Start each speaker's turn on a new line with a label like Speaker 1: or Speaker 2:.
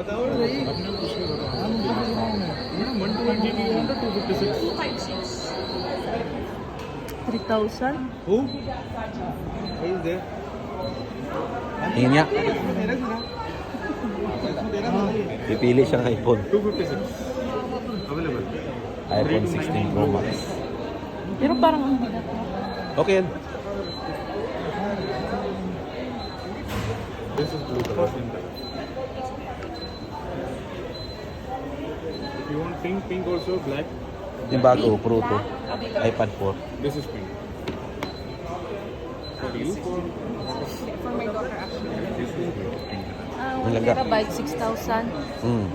Speaker 1: 3,000?
Speaker 2: Who? Who is there?
Speaker 3: Tingin niya. Pipili siya ng iPhone.
Speaker 2: 256. Available.
Speaker 3: iPhone 16 Pro Max.
Speaker 1: Pero parang ang bigat mo.
Speaker 3: Okay yan.
Speaker 2: This is blue color. You want pink? Pink also black.
Speaker 3: Yung bago, Pro to. iPad 4.
Speaker 2: This is pink. For you?
Speaker 1: For my daughter actually.
Speaker 2: This is blue.
Speaker 1: 1
Speaker 3: Malaga.
Speaker 1: terabyte, 6,000.
Speaker 3: Mm.